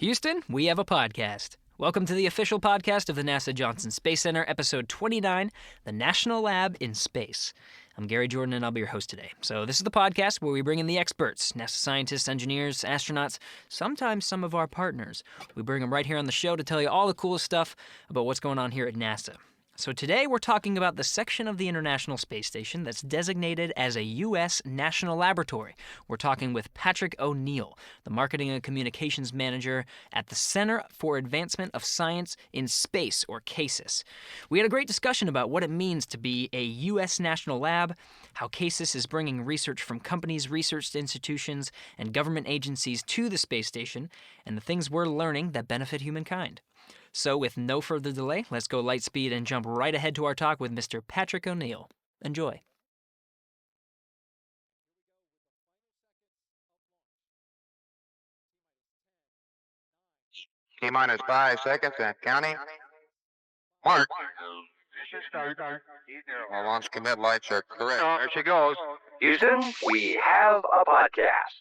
Houston, we have a podcast. Welcome to the official podcast of the NASA Johnson Space Center, episode 29, The National Lab in Space. I'm Gary Jordan, and I'll be your host today. So this is the podcast where we bring in the experts, NASA scientists, engineers, astronauts, sometimes some of our partners. We bring them right here on the show to tell you all the coolest stuff about what's going on here at NASA. So today we're talking about the section of the International Space Station that's designated as a U.S. National Laboratory. We're talking with Patrick O'Neill, the Marketing and Communications Manager at the Center for Advancement of Science in Space, or CASIS. We had a great discussion about what it means to be a U.S. national lab, how CASIS is bringing research from companies, research institutions, and government agencies to the space station, and the things we're learning that benefit humankind. So with no further delay, let's go light speed and jump right ahead to our talk with Mr. Patrick O'Neill. Enjoy. T-minus 5 seconds and counting. Mark. All launch commit lights are correct. There she goes. Houston, we have a podcast.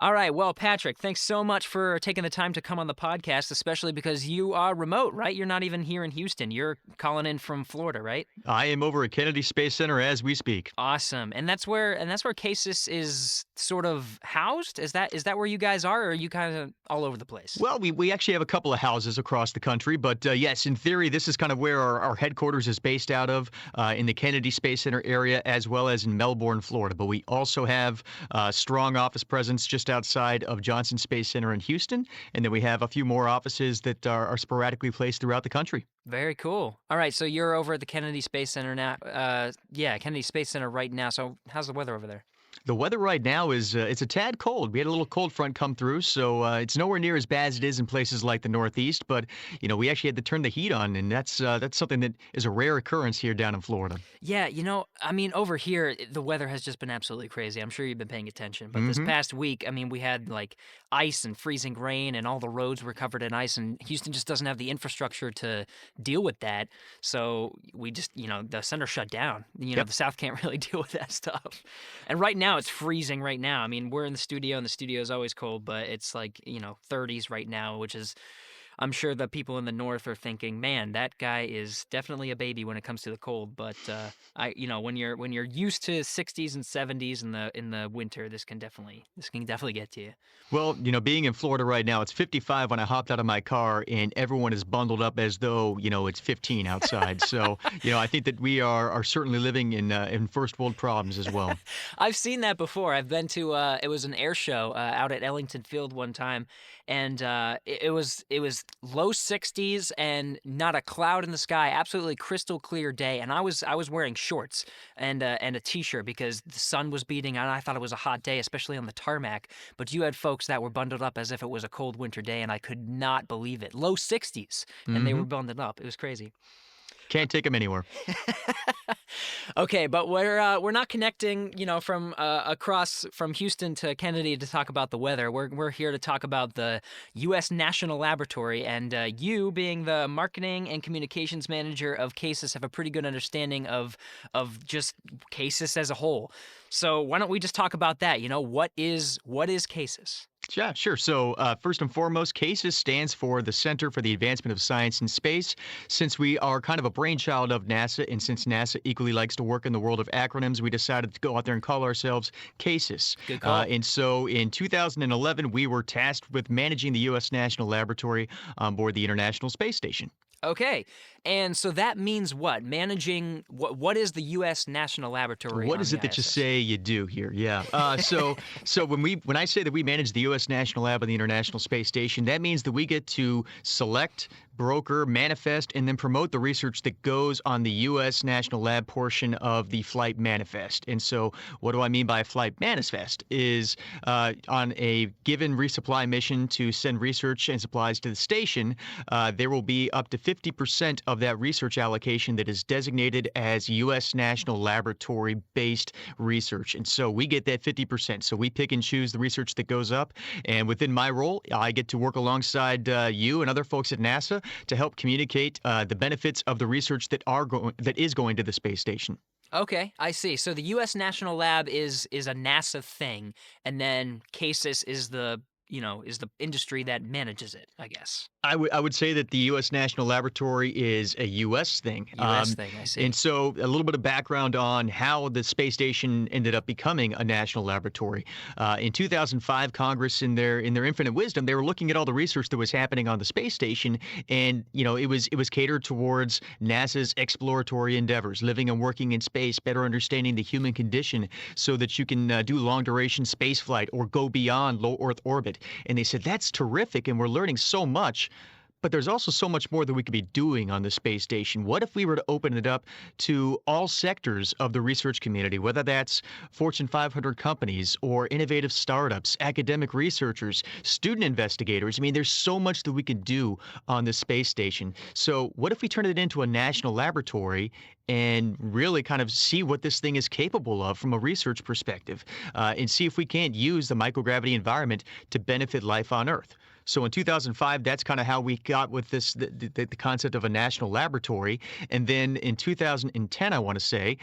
All right, well, Patrick, thanks so much for taking the time to come on the podcast, especially because you are remote, right? You're not even here in Houston. You're calling in from Florida, right? I am over at Kennedy Space Center as we speak. Awesome. And that's where CASIS is sort of housed? Is that where you guys are, or are you kind of all over the place? Well, we actually have a couple of houses across the country, but yes, in theory, this is kind of where our headquarters is based out of, in the Kennedy Space Center area, as well as in Melbourne, Florida. But we also have a strong office presence just outside of Johnson Space Center in Houston, and then we have a few more offices that are sporadically placed throughout the country. Very cool. All right, so you're over at the Kennedy Space Center now. Kennedy Space Center right now. So how's the weather over there? The weather right now is it's a tad cold. We had a little cold front come through, so it's nowhere near as bad as it is in places like the Northeast. But we actually had to turn the heat on, and that's something that is a rare occurrence here down in Florida. Yeah, over here the weather has just been absolutely crazy. I'm sure you've been paying attention. But this past week, we had like ice and freezing rain, and all the roads were covered in ice, and Houston just doesn't have the infrastructure to deal with that. So we just, the center shut down. The South can't really deal with that stuff. And right now it's freezing right now. We're in the studio, and the studio is always cold, but it's like, 30s right now, which is, I'm sure the people in the north are thinking, man, that guy is definitely a baby when it comes to the cold. But when you're used to 60s and 70s in the winter, this can definitely get to you. Well, being in Florida right now, it's 55 when I hopped out of my car, and everyone is bundled up as though it's 15 outside. So I think that we are certainly living in first world problems as well. I've seen that before. I've been to it was an air show out at Ellington Field one time, and it was low 60s and not a cloud in the sky, absolutely crystal clear day, and I was wearing shorts and a t-shirt because the sun was beating, and I thought it was a hot day, especially on the tarmac. But you had folks that were bundled up as if it was a cold winter day, and I could not believe it. Low 60s, and they were bundled up. It was crazy. Can't take them anywhere. Okay, but we're not connecting, from across from Houston to Kennedy to talk about the weather. We're here to talk about the U.S. National Laboratory, and you, being the Marketing and Communications Manager of CASIS, have a pretty good understanding of just CASIS as a whole. So why don't we just talk about that? What is CASIS? Yeah, sure. So first and foremost, CASIS stands for the Center for the Advancement of Science in Space. Since we are kind of a brainchild of NASA, and since NASA equally likes to work in the world of acronyms, we decided to go out there and call ourselves CASIS. Good call. And so in 2011, we were tasked with managing the U.S. National Laboratory on board the International Space Station. Okay, and so that means what? Managing what is the U.S. National Laboratory? What is it that you say you do here? Yeah. So when I say that we manage the U.S. National Lab on the International Space Station, that means that we get to select, broker, manifest, and then promote the research that goes on the U.S. National Lab portion of the flight manifest. And so what do I mean by flight manifest is on a given resupply mission to send research and supplies to the station, there will be up to 50% of that research allocation that is designated as U.S. National Laboratory-based research. And so we get that 50%. So we pick and choose the research that goes up. And within my role, I get to work alongside you and other folks at NASA to help communicate the benefits of the research that is going to the space station. Okay, I see. So the U.S. National Lab is a NASA thing, and then CASIS is the industry that manages it, I guess. I would say that the U.S. National Laboratory is a U.S. thing. U.S. thing, I And see. so a little bit of background on how the space station ended up becoming a national laboratory. In 2005, Congress, in their infinite wisdom, they were looking at all the research that was happening on the space station, and it was catered towards NASA's exploratory endeavors, living and working in space, better understanding the human condition, so that you can do long duration space flight or go beyond low Earth orbit. And they said that's terrific, and we're learning so much. But there's also so much more that we could be doing on the space station. What if we were to open it up to all sectors of the research community, whether that's Fortune 500 companies or innovative startups, academic researchers, student investigators? I mean, there's so much that we can do on the space station. So what if we turn it into a national laboratory and really kind of see what this thing is capable of from a research perspective, and see if we can't use the microgravity environment to benefit life on Earth? So in 2005, that's kind of how we got with the concept of a national laboratory. And then in 2010, I want to say,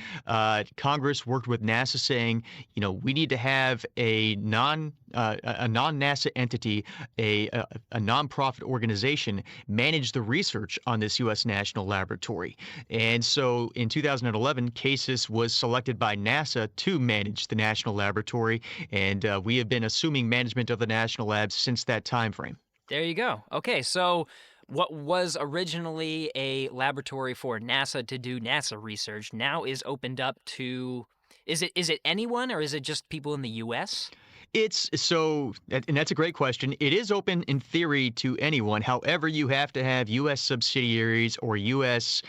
Congress worked with NASA saying, we need to have a non-NASA entity, a nonprofit organization, manage the research on this U.S. national laboratory. And so in 2011, CASIS was selected by NASA to manage the national laboratory, and we have been assuming management of the national labs since that time frame. There you go. Okay, so what was originally a laboratory for NASA to do NASA research now is opened up to. Is it anyone, or is it just people in the U.S.? And that's a great question. It is open in theory to anyone. However, you have to have U.S. subsidiaries or U.S.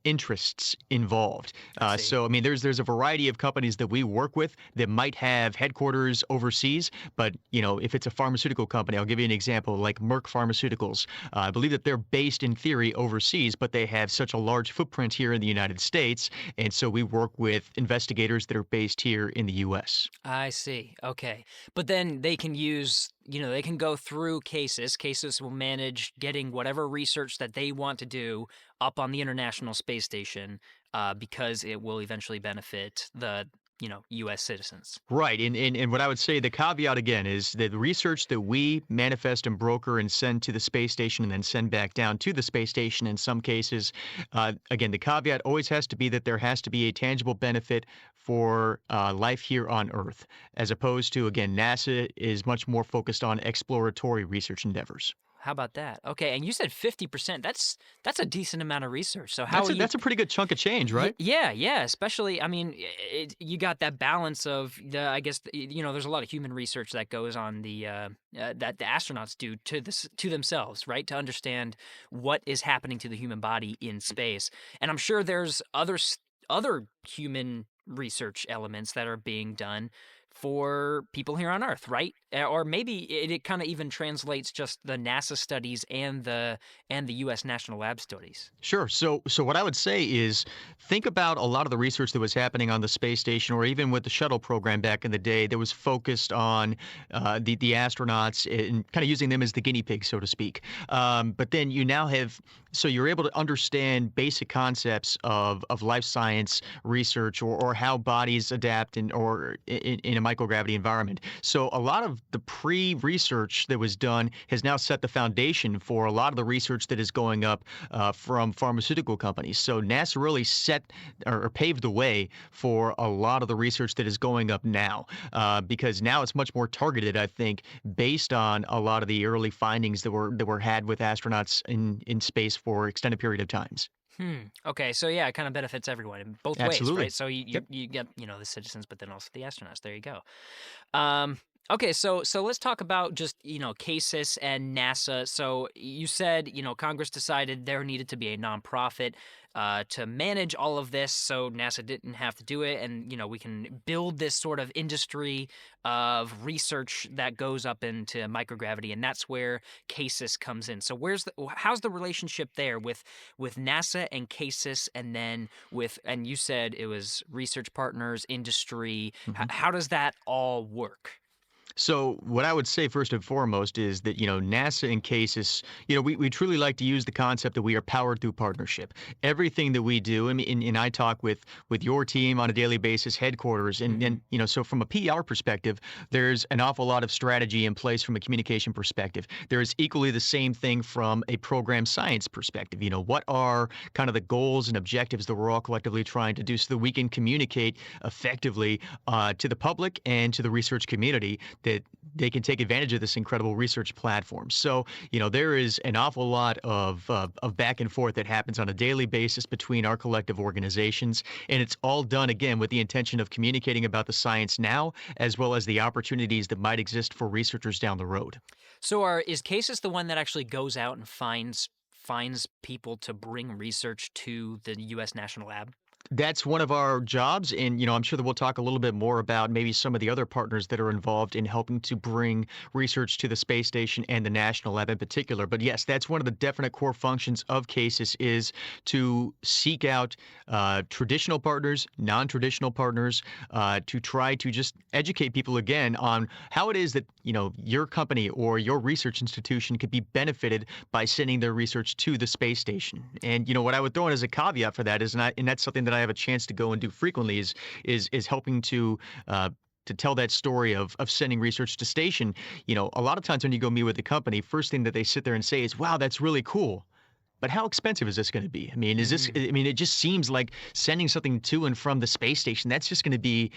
Interests involved. I see. So, I mean, there's a variety of companies that we work with that might have headquarters overseas. But, if it's a pharmaceutical company, I'll give you an example, like Merck Pharmaceuticals. I believe that they're based in theory overseas, but they have such a large footprint here in the United States. And so we work with investigators that are based here in the U.S. I see. Okay. But then they can they can go through CASIS. CASIS will manage getting whatever research that they want to do up on the International Space Station, because it will eventually benefit the, U.S. citizens. Right. And what I would say, the caveat again is that the research that we manifest and broker and send to the space station and then send back down to the space station in some cases, again, the caveat always has to be that there has to be a tangible benefit for life here on Earth, as opposed to, again, NASA is much more focused on exploratory research endeavors. How about that? Okay, and you said 50%. That's a decent amount of research. So how That's are a, you? that's a pretty good chunk of change, right? Yeah. Especially, I mean, you got that balance of I guess there's a lot of human research that goes on that the astronauts do to themselves, right, to understand what is happening to the human body in space. And I'm sure there's other human research elements that are being done for people here on Earth, right? Or maybe it kind of even translates just the NASA studies and the U.S. National Lab studies. Sure. So what I would say is think about a lot of the research that was happening on the space station, or even with the shuttle program back in the day, that was focused on the astronauts and kind of using them as the guinea pigs, so to speak. But then you now have, so you're able to understand basic concepts of life science research, or how bodies adapt in a microgravity environment. So a lot of the pre-research that was done has now set the foundation for a lot of the research that is going up from pharmaceutical companies. So NASA really set or paved the way for a lot of the research that is going up now, because now it's much more targeted, I think, based on a lot of the early findings that were had with astronauts in space for extended period of times. Okay, so yeah, it kind of benefits everyone in both ways, Absolutely. right? So you Yep. get the citizens, but then also the astronauts. There you go. Okay, so let's talk about just CASIS and NASA. So you said Congress decided there needed to be a nonprofit to manage all of this, so NASA didn't have to do it, and we can build this sort of industry of research that goes up into microgravity, and that's where CASIS comes in. So how's the relationship there with NASA and CASIS, and then and you said it was research partners, industry. Mhm. How does that all work? So what I would say first and foremost is that, NASA and CASIS, we truly like to use the concept that we are powered through partnership. Everything that we do, I mean, and I talk with your team on a daily basis, headquarters, and so from a PR perspective, there's an awful lot of strategy in place from a communication perspective. There is equally the same thing from a program science perspective. What are kind of the goals and objectives that we're all collectively trying to do so that we can communicate effectively to the public and to the research community that they can take advantage of this incredible research platform. So, there is an awful lot of back and forth that happens on a daily basis between our collective organizations, and it's all done, again, with the intention of communicating about the science now, as well as the opportunities that might exist for researchers down the road. So is CASIS the one that actually goes out and finds people to bring research to the U.S. National Lab? That's one of our jobs, and I'm sure that we'll talk a little bit more about maybe some of the other partners that are involved in helping to bring research to the space station and the National Lab in particular. But yes, that's one of the definite core functions of CASIS is to seek out traditional partners, non-traditional partners, to try to just educate people again on how it is that your company or your research institution could be benefited by sending their research to the space station. And what I would throw in as a caveat for that is, and that's something that I have a chance to go and do frequently, is helping to tell that story of sending research to station. A lot of times when you go meet with a company, first thing that they sit there and say is, "Wow, that's really cool. But how expensive is this going to be? I mean, it just seems like sending something to and from the space station, that's just going to be,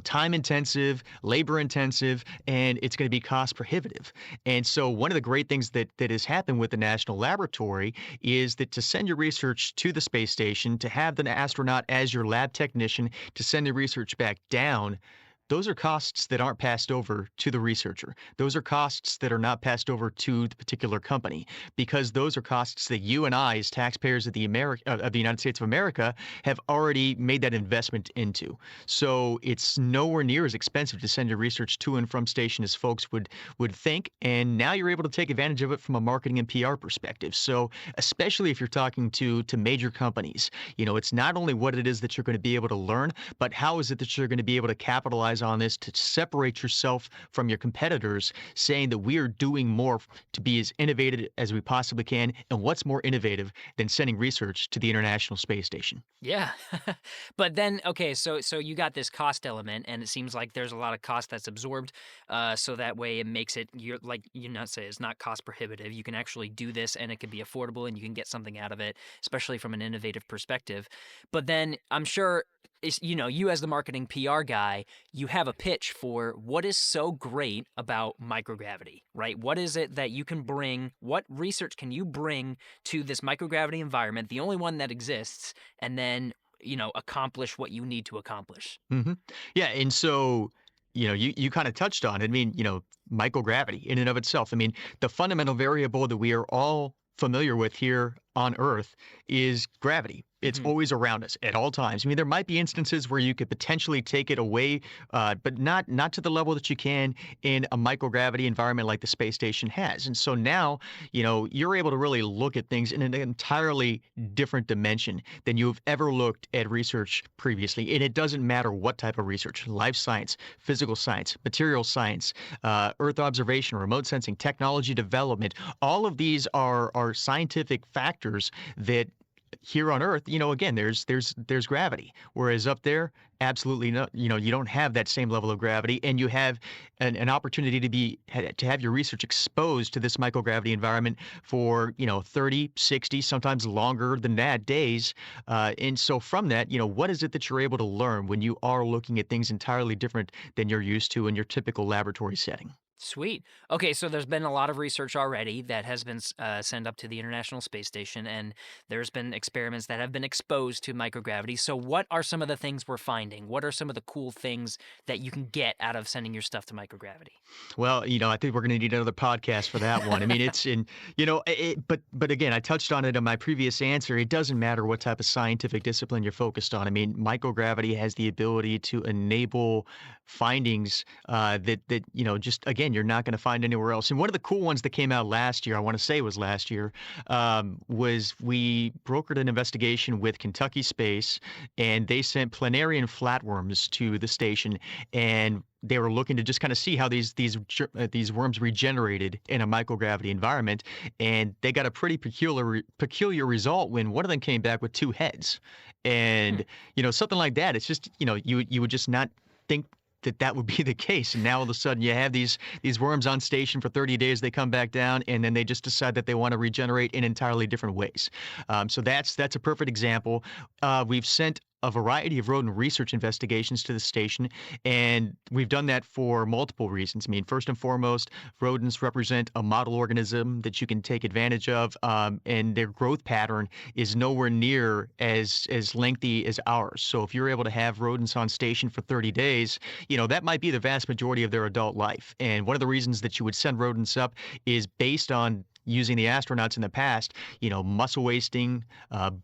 time intensive, labor intensive, and it's going to be cost prohibitive." And so one of the great things that has happened with the National Laboratory is that to send your research to the space station, to have the astronaut as your lab technician, to send the research back down, those are costs that aren't passed over to the researcher. Those are costs that are not passed over to the particular company, because those are costs that you and I, as taxpayers of the United States of America, have already made that investment into. So it's nowhere near as expensive to send your research to and from station as folks would think. And now you're able to take advantage of it from a marketing and PR perspective. So especially if you're talking to major companies, it's not only what it is that you're going to be able to learn, but how is it that you're going to be able to capitalize on this to separate yourself from your competitors, saying that we are doing more to be as innovative as we possibly can. And what's more innovative than sending research to the International Space Station? Yeah. But then, okay, so you got this cost element, and it seems like there's a lot of cost that's absorbed. So that way it makes it, it's not cost prohibitive. You can actually do this and it can be affordable and you can get something out of it, especially from an innovative perspective. But then I'm sure you as the marketing PR guy, you have a pitch for what is so great about microgravity, right? What is it that you can bring? What research can you bring to this microgravity environment, the only one that exists, and then, accomplish what you need to accomplish? Mm-hmm. Yeah, and so you kind of touched on it. I mean, microgravity in and of itself. I mean, the fundamental variable that we are all familiar with here on Earth is gravity. It's always around us at all times. I mean, there might be instances where you could potentially take it away, but not to the level that you can in a microgravity environment like the space station has. And so now, you're able to really look at things in an entirely different dimension than you've ever looked at research previously. And it doesn't matter what type of research: life science, physical science, material science, Earth observation, remote sensing, technology development. All of these are scientific factors that here on Earth, again, there's gravity, whereas up there, absolutely not. You don't have that same level of gravity, and you have an opportunity to have your research exposed to this microgravity environment for 30, 60, sometimes longer than that days. And so from that, what is it that you're able to learn when you are looking at things entirely different than you're used to in your typical laboratory setting? Sweet. Okay, so there's been a lot of research already that has been sent up to the International Space Station, and there's been experiments that have been exposed to microgravity. So what are some of the things we're finding? What are some of the cool things that you can get out of sending your stuff to microgravity? Well, I think we're going to need another podcast for that one. I mean, it's but again, I touched on it in my previous answer. It doesn't matter what type of scientific discipline you're focused on. I mean, microgravity has the ability to enable findings that just, again, you're not going to find anywhere else. And one of the cool ones that came out last year, I want to say it was last year, was we brokered an investigation with Kentucky Space, and they sent planarian flatworms to the station, and they were looking to just kind of see how these worms regenerated in a microgravity environment, and they got a pretty peculiar result when one of them came back with two heads, and something like that. It's just you would just not think that would be the case. And now all of a sudden you have these worms on station for 30 days, they come back down, and then they just decide that they want to regenerate in entirely different ways. So that's a perfect example. We've sent a variety of rodent research investigations to the station, and we've done that for multiple reasons. I mean, first and foremost, rodents represent a model organism that you can take advantage of, and their growth pattern is nowhere near as lengthy as ours. So if you're able to have rodents on station for 30 days, that might be the vast majority of their adult life. And one of the reasons that you would send rodents up is based on using the astronauts in the past, muscle wasting,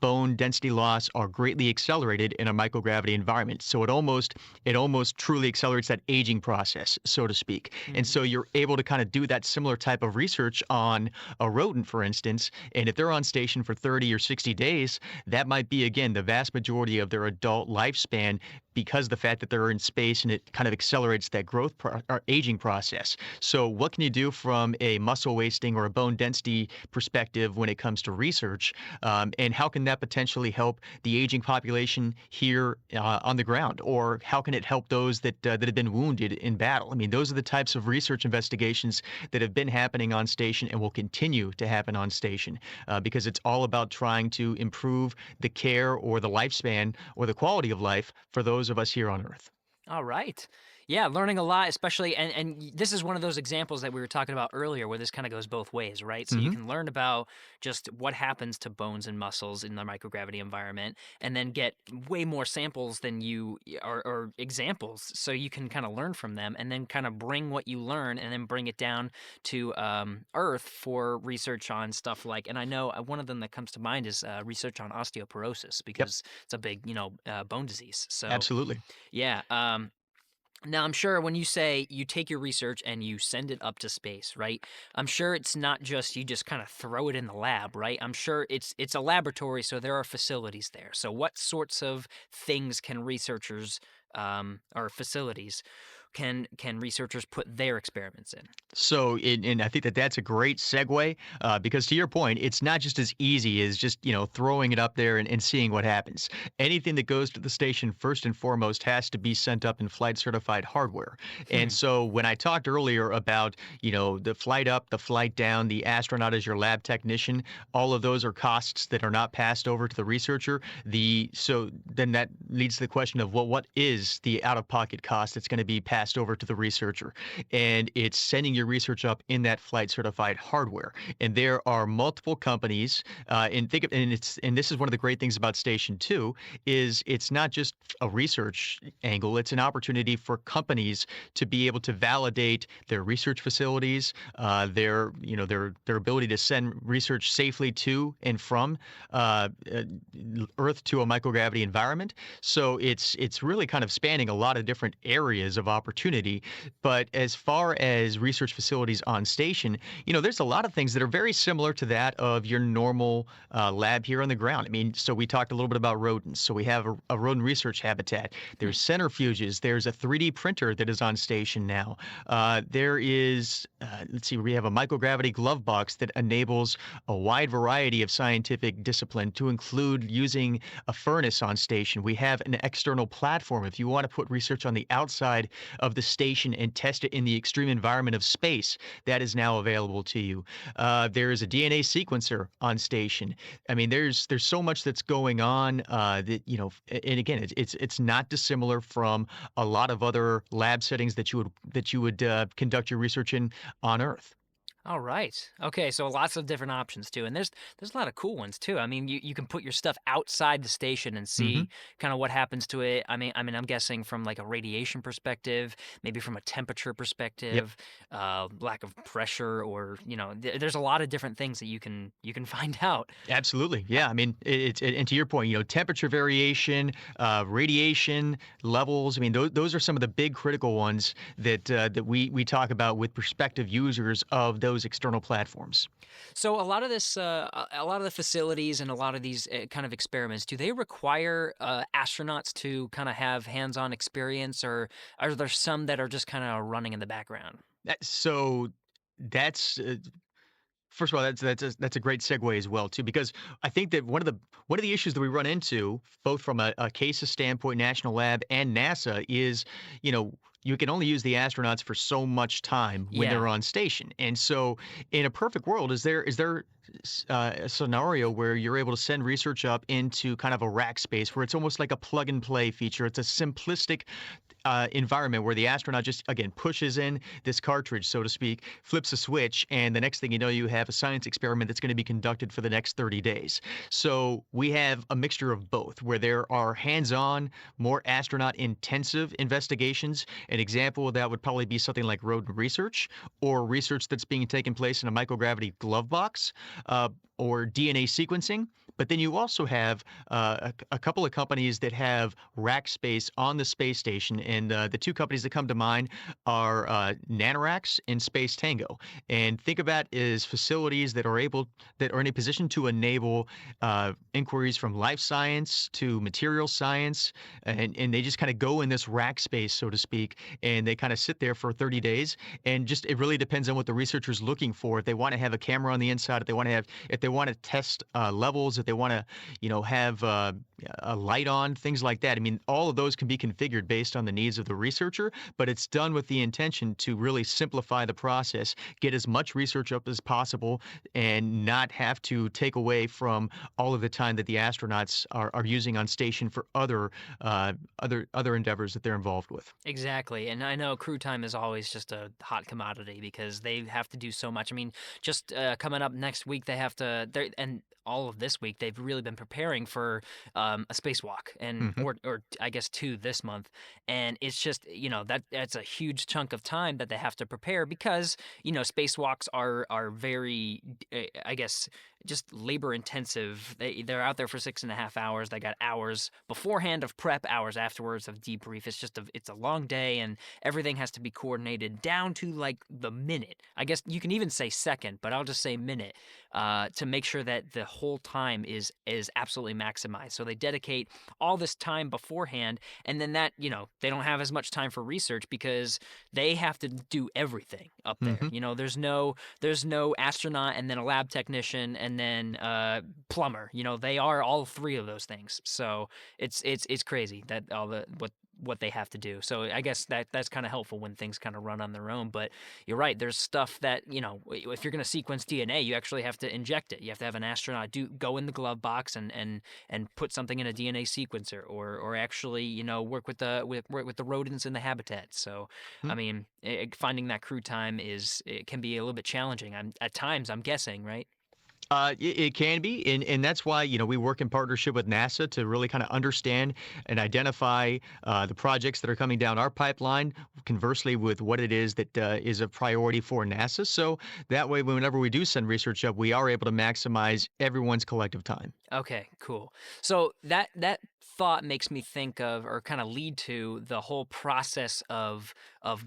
bone density loss are greatly accelerated in a microgravity environment. So it almost truly accelerates that aging process, so to speak. Mm-hmm. And so you're able to kind of do that similar type of research on a rodent, for instance. And if they're on station for 30 or 60 days, that might be, again, the vast majority of their adult lifespan, because of the fact that they're in space, and it kind of accelerates that growth or aging process. So what can you do from a muscle wasting or a bone density perspective when it comes to research? And how can that potentially help the aging population here on the ground? Or how can it help those that have been wounded in battle? I mean, those are the types of research investigations that have been happening on station and will continue to happen on station, because it's all about trying to improve the care or the lifespan or the quality of life for those of us here on Earth. All right. Yeah, learning a lot, especially, and this is one of those examples that we were talking about earlier where this kind of goes both ways, right? So you can learn about just what happens to bones and muscles in the microgravity environment, and then get way more samples than or examples, so you can kind of learn from them, and then kind of bring what you learn and then bring it down to Earth for research on stuff like, and I know one of them that comes to mind is research on osteoporosis, because it's a big, bone disease. So Absolutely. Yeah. Now, I'm sure when you say you take your research and you send it up to space, right? I'm sure it's not just you just kind of throw it in the lab, right? I'm sure it's a laboratory, so there are facilities there. So what sorts of things can researchers or facilities can researchers put their experiments in? So, and I think that's a great segue, because to your point, it's not just as easy as just, throwing it up there and seeing what happens. Anything that goes to the station, first and foremost, has to be sent up in flight certified hardware. And so when I talked earlier about, the flight up, the flight down, the astronaut as your lab technician, all of those are costs that are not passed over to the researcher. So then that leads to the question of, well, what is the out-of-pocket cost that's going to be passed over to the researcher? And it's sending your research up in that flight certified hardware. And there are multiple companies, and this is one of the great things about Station 2, is it's not just a research angle, it's an opportunity for companies to be able to validate their research facilities, their ability to send research safely to and from Earth to a microgravity environment. So it's really kind of spanning a lot of different areas of opportunity. But as far as research facilities on station, there's a lot of things that are very similar to that of your normal lab here on the ground. I mean, so we talked a little bit about rodents. So we have a rodent research habitat. There's centrifuges. There's a 3D printer that is on station now. There is, we have a microgravity glove box that enables a wide variety of scientific discipline, to include using a furnace on station. We have an external platform if you want to put research on the outside of the station and test it in the extreme environment of space. That is now available to you. There is a DNA sequencer on station. I mean, there's so much that's going on that, and again, it's not dissimilar from a lot of other lab settings that you would conduct your research in on Earth. All right. Okay, so lots of different options too. And there's a lot of cool ones too. I mean, you can put your stuff outside the station and Hmm. see kind of what happens to it. I mean I'm guessing from like a radiation perspective, maybe from a temperature Yep. perspective, lack of pressure or, there's a lot of different things that you can find out. Absolutely. Uh, Yeah. I mean, and to your point, temperature variation, radiation levels. I mean, those are some of the big critical ones that we talk about with prospective users of those external platforms. So a lot of this, a lot of the facilities and a lot of these kind of experiments, do they require astronauts to kind of have hands-on experience, or are there some that are just kind of running in the background? So that's first of all, that's a great segue as well too, because I think that one of the issues that we run into, both from a CASA standpoint, National Lab and NASA, is you know you can only use the astronauts for so much time when Yeah. they're on station, and so in a perfect world, is there a scenario where you're able to send research up into kind of a rack space where it's almost like a plug and play feature? It's a simplistic environment where the astronaut just again pushes in this cartridge, so to speak, flips a switch, and the next thing you know, you have a science experiment that's going to be conducted for the next 30 days. So we have a mixture of both, where there are hands-on, more astronaut-intensive investigations. An example of that would probably be something like rodent research, or research that's being taken place in a microgravity glove box, or DNA sequencing. But then you also have a couple of companies that have rack space on the space station, and the two companies that come to mind are Nanoracks and Space Tango. And think of that as facilities that are in a position to enable inquiries from life science to material science, and they just kind of go in this rack space, so to speak, and they kind of sit there for 30 days. And just it really depends on what the researcher's looking for. If they want to have a camera on the inside, if they want to test levels, if they want to, have a light on, things like that. I mean, all of those can be configured based on the needs of the researcher, but it's done with the intention to really simplify the process, get as much research up as possible, and not have to take away from all of the time that the astronauts are using on station for other endeavors that they're involved with. Exactly. And I know crew time is always just a hot commodity because they have to do so much. I mean, just coming up next week, they have to, and all of this week, they've really been preparing for a spacewalk, and Hmm. or I guess two this month. And it's just, that's a huge chunk of time that they have to prepare because, spacewalks are very, I guess, just labor intensive. They're out there for 6.5 hours. They got hours beforehand of prep, hours afterwards of debrief. It's a long day, and everything has to be coordinated down to like the minute. I guess you can even say second, but I'll just say minute, to make sure that the whole time is absolutely maximized. So they dedicate all this time beforehand, and then that they don't have as much time for research because they have to do everything up there. Hmm. There's no astronaut and then a lab technician and then plumber. They are all three of those things. So it's crazy that all the what they have to do. So I guess that's kind of helpful when things kind of run on their own. But you're right. There's stuff that if you're going to sequence DNA, you actually have to inject it. You have to have an astronaut go in the glove box and put something in a DNA sequencer, or actually work with the rodents in the habitat. So I mean, finding that crew time it can be a little bit challenging. At times, I'm guessing, right? It can be, and that's why we work in partnership with NASA to really kind of understand and identify the projects that are coming down our pipeline. Conversely, with what it is that is a priority for NASA, so that way, whenever we do send research up, we are able to maximize everyone's collective time. Okay, cool. So that thought makes me think of, or kind of lead to, the whole process of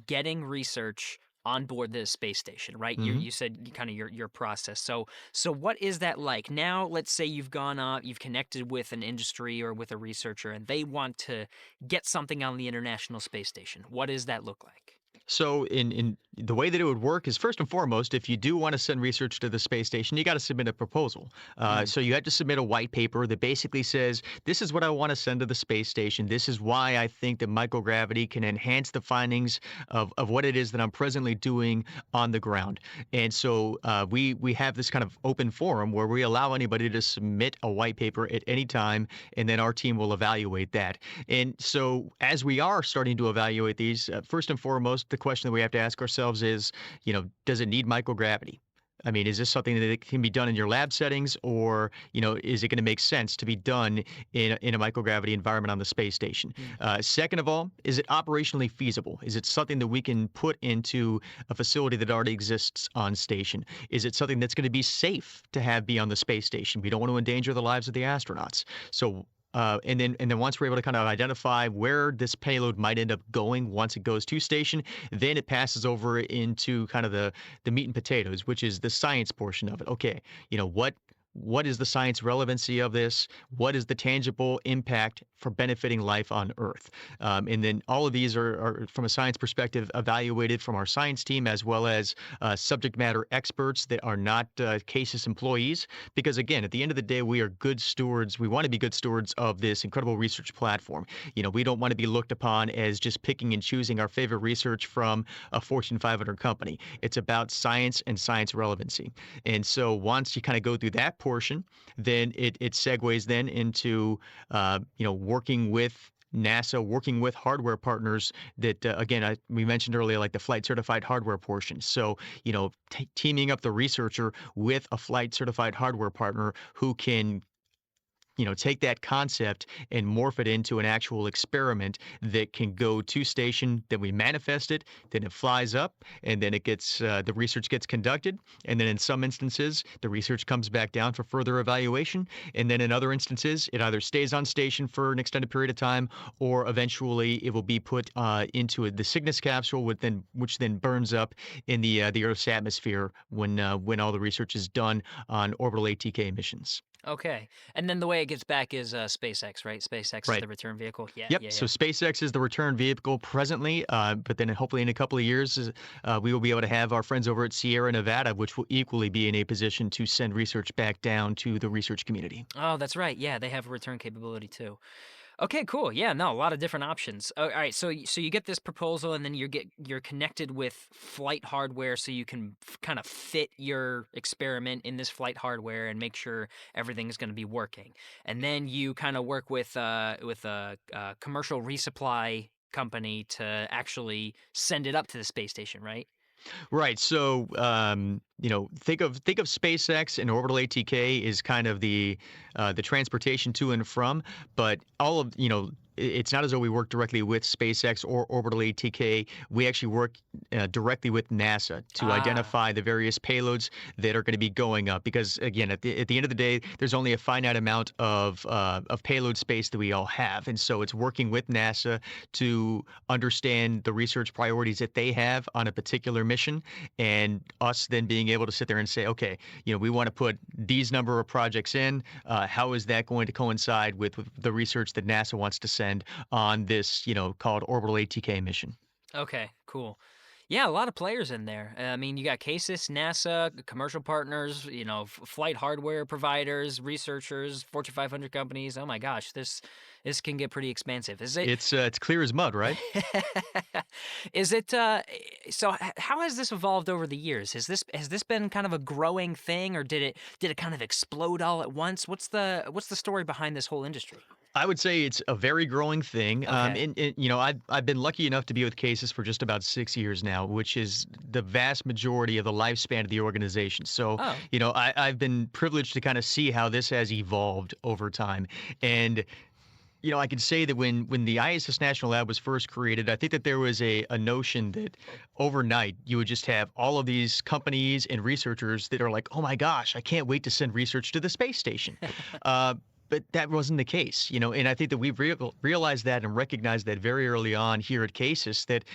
getting research on board the space station, right? You said kind of your process. So what is that like? Now, let's say you've gone out, you've connected with an industry or with a researcher, and they want to get something on the International Space Station. What does that look like? So, in the way that it would work is first and foremost, if you do want to send research to the space station, you got to submit a proposal. Mm, So you have to submit a white paper that basically says, "This is what I want to send to the space station. This is why I think that microgravity can enhance the findings of what it is that I'm presently doing on the ground." And so we have this kind of open forum where we allow anybody to submit a white paper at any time, and then our team will evaluate that. And so as we are starting to evaluate these, first and foremost, the question that we have to ask ourselves is, does it need microgravity? I mean, is this something that can be done in your lab settings, or is it going to make sense to be done in a microgravity environment on the space station? Second of all, is it operationally feasible? Is it something that we can put into a facility that already exists on station? Is it something that's going to be safe to be on the space station? We don't want to endanger the lives of the astronauts. So and then once we're able to kind of identify where this payload might end up going once it goes to station, then it passes over into kind of the meat and potatoes, which is the science portion of it. Okay, what is the science relevancy of this? What is the tangible impact for benefiting life on Earth? And then all of these are, from a science perspective, evaluated from our science team as well as subject matter experts that are not CASIS employees. Because again, at the end of the day, we are good stewards. We want to be good stewards of this incredible research platform. We don't want to be looked upon as just picking and choosing our favorite research from a Fortune 500 company. It's about science and science relevancy. And so once you kind of go through that portion, then it segues then into working with NASA, working with hardware partners that again we mentioned earlier, like the flight certified hardware portion. So teaming up the researcher with a flight certified hardware partner who can take that concept and morph it into an actual experiment that can go to station, then we manifest it, then it flies up, and then it gets, the research gets conducted. And then in some instances, the research comes back down for further evaluation. And then in other instances, it either stays on station for an extended period of time, or eventually it will be put into the Cygnus capsule, which then burns up in the Earth's atmosphere when all the research is done on orbital ATK missions. Okay. And then the way it gets back is SpaceX, right? SpaceX is the return vehicle. Yeah. Yep. Yeah. So SpaceX is the return vehicle presently, but then hopefully in a couple of years, we will be able to have our friends over at Sierra Nevada, which will equally be in a position to send research back down to the research community. Oh, that's right. Yeah, they have a return capability too. Okay, cool. Yeah, no, a lot of different options. All right, so you get this proposal, and then you're connected with flight hardware, so you can kind of fit your experiment in this flight hardware and make sure everything is going to be working. And then you kind of work with a commercial resupply company to actually send it up to the space station, right? Right. So, think of SpaceX and orbital ATK is kind of the transportation to and from, but all of it's not as though we work directly with SpaceX or orbital ATK. We actually work directly with NASA to identify the various payloads that are going to be going up. Because again, at the end of the day, there's only a finite amount of payload space that we all have, and so it's working with NASA to understand the research priorities that they have on a particular mission, and us then being able to sit there and say, okay, we want to put these number of projects in. How is that going to coincide with the research that NASA wants to send on this, called orbital ATK mission? Okay, cool. Yeah, a lot of players in there. I mean, you got CASIS, NASA, commercial partners, flight hardware providers, researchers, Fortune 500 companies. Oh my gosh, this can get pretty expansive. Is it? It's clear as mud, right? Is it? So how has this evolved over the years? Has this been kind of a growing thing, or did it kind of explode all at once? What's the story behind this whole industry? I would say it's a very growing thing. Okay. I've been lucky enough to be with CASIS for just about 6 years now, which is the vast majority of the lifespan of the organization. So, I've been privileged to kind of see how this has evolved over time. And I can say that when the ISS National Lab was first created, I think that there was a notion that overnight you would just have all of these companies and researchers that are like, oh my gosh, I can't wait to send research to the space station. But that wasn't the case, and I think that we've realized that and recognized that very early on here at CASIS, that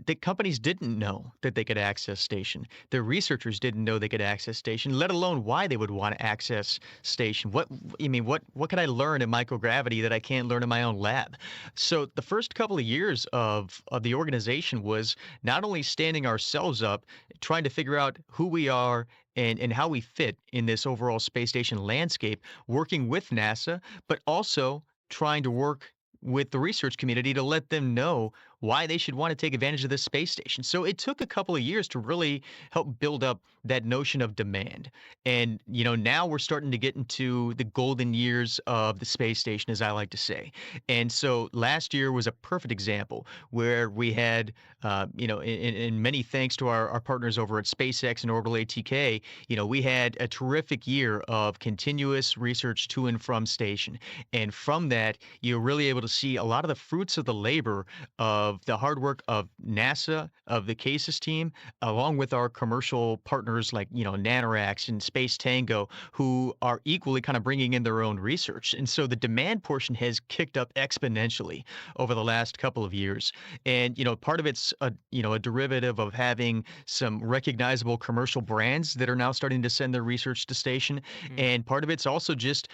the companies didn't know that they could access station. The researchers didn't know they could access station, let alone why they would want to access station. What could I learn in microgravity that I can't learn in my own lab? So the first couple of years of the organization was not only standing ourselves up, trying to figure out who we are and how we fit in this overall space station landscape, working with NASA, but also trying to work with the research community to let them know why they should want to take advantage of this space station. So it took a couple of years to really help build up that notion of demand. And, now we're starting to get into the golden years of the space station, as I like to say. And so last year was a perfect example where we had, and many thanks to our partners over at SpaceX and Orbital ATK, we had a terrific year of continuous research to and from station. And from that, you're really able to see a lot of the fruits of the labor of the hard work of NASA, of the CASIS team, along with our commercial partners like, Nanarax and Space Tango, who are equally kind of bringing in their own research. And so the demand portion has kicked up exponentially over the last couple of years. And, part of it's a derivative of having some recognizable commercial brands that are now starting to send their research to station. And part of it's also just,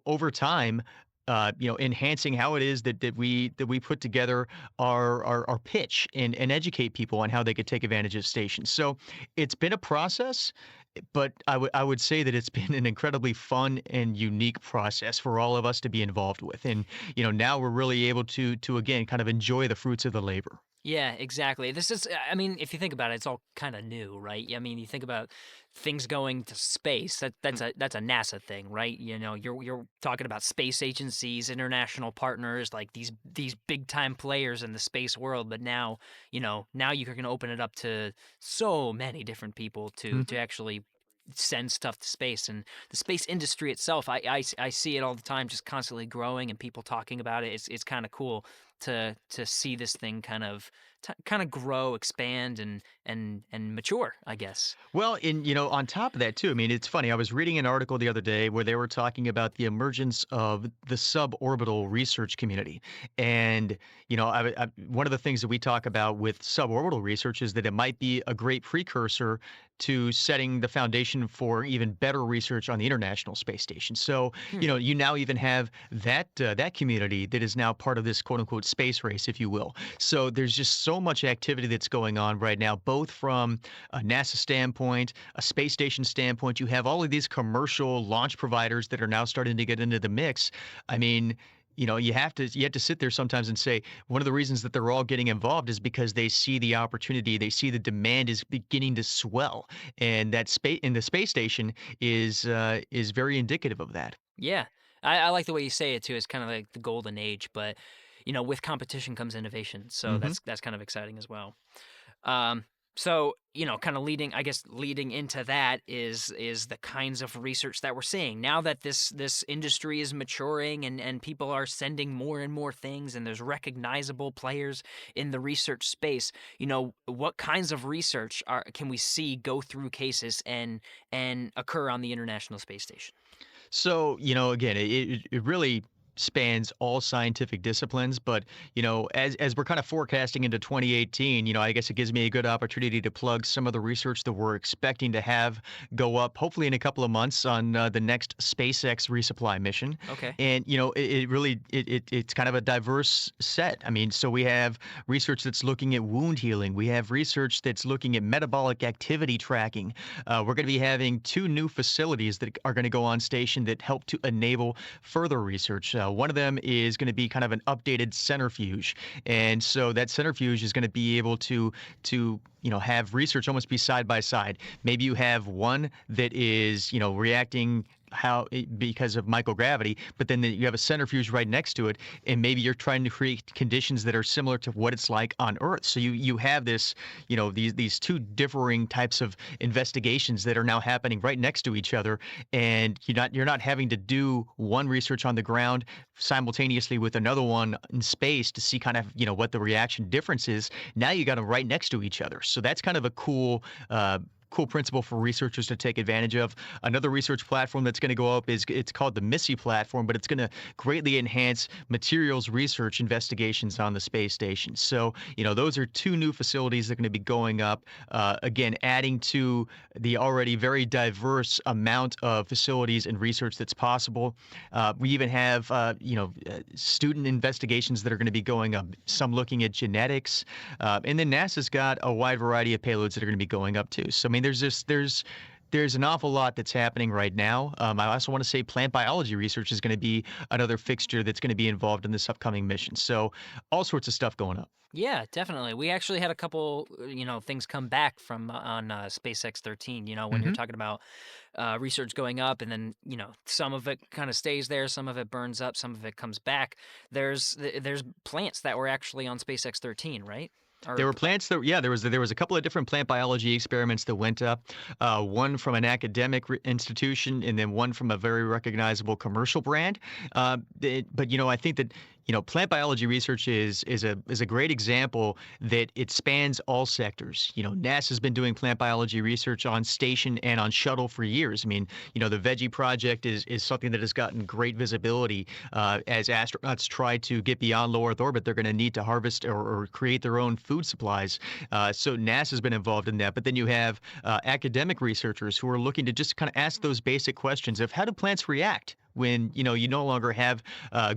over time, enhancing how it is that we put together our pitch and educate people on how they could take advantage of stations. So it's been a process, but I would say that it's been an incredibly fun and unique process for all of us to be involved with. And now we're really able to again kind of enjoy the fruits of the labor. Yeah, exactly. This is, I mean, if you think about it, it's all kind of new, right? I mean, you think about things going to space. That's a NASA thing, right? You're talking about space agencies, international partners, like these big time players in the space world. But now, now you're going to open it up to so many different people to actually send stuff to space. And the space industry itself, I see it all the time, just constantly growing and people talking about it. It's kind of cool to see this thing kind of grow, expand, and mature, I guess. Well, on top of that too, I mean, it's funny. I was reading an article the other day where they were talking about the emergence of the suborbital research community, and one of the things that we talk about with suborbital research is that it might be a great precursor to setting the foundation for even better research on the International Space Station. So, you now even have that community that is now part of this quote unquote space race, if you will. So there's just so much activity that's going on right now, both from a NASA standpoint, a space station standpoint. You have all of these commercial launch providers that are now starting to get into the mix. I mean, you have to sit there sometimes and say one of the reasons that they're all getting involved is because they see the opportunity, they see the demand is beginning to swell, and that space in the space station is very indicative of that. Yeah, I like the way you say it too. It's kind of like the golden age, but with competition comes innovation, so that's kind of exciting as well. So, kind of leading into that is the kinds of research that we're seeing. Now that this industry is maturing and people are sending more and more things and there's recognizable players in the research space, what kinds of research can we see go through CASIS and occur on the International Space Station? So, again, it really spans all scientific disciplines, but as we're kind of forecasting into 2018, I guess it gives me a good opportunity to plug some of the research that we're expecting to have go up hopefully in a couple of months on the next SpaceX resupply mission. Okay. And it's kind of a diverse set. I mean, so we have research that's looking at wound healing, we have research that's looking at metabolic activity tracking. We're going to be having 2 new facilities that are going to go on station that help to enable further research. One of them is going to be kind of an updated centrifuge. And so that centrifuge is going to be able to have research almost be side by side. Maybe you have one that is, reacting because of microgravity, but then you have a centrifuge right next to it, and maybe you're trying to create conditions that are similar to what it's like on Earth. So you have this, these 2 differing types of investigations that are now happening right next to each other, and you're not having to do one research on the ground simultaneously with another one in space to see kind of what the reaction difference is. Now you got them right next to each other. So that's kind of a cool principle for researchers to take advantage of. Another research platform that's going to go up it's called the MISSI platform, but it's going to greatly enhance materials research investigations on the space station. So, those are 2 new facilities that are going to be going up, again, adding to the already very diverse amount of facilities and research that's possible. We even have, student investigations that are going to be going up, some looking at genetics, and then NASA's got a wide variety of payloads that are going to be going up too. So, I mean, there's there's an awful lot that's happening right now. I also want to say plant biology research is going to be another fixture that's going to be involved in this upcoming mission. So all sorts of stuff going up. Yeah, definitely. We actually had a couple, things come back from on SpaceX 13. When you're Hmm. talking about research going up, and then some of it kind of stays there, some of it burns up, some of it comes back. There's plants that were actually on SpaceX 13, right? There Or were plants that, yeah, there was a couple of different plant biology experiments that went up. One from an academic institution, and then one from a very recognizable commercial brand. But I think that plant biology research is a great example that it spans all sectors. NASA's been doing plant biology research on station and on shuttle for years. I mean, the Veggie project is something that has gotten great visibility as astronauts try to get beyond low Earth orbit. They're going to need to harvest or create their own food supplies. So NASA's been involved in that. But then you have academic researchers who are looking to just kind of ask those basic questions of how do plants react when you no longer have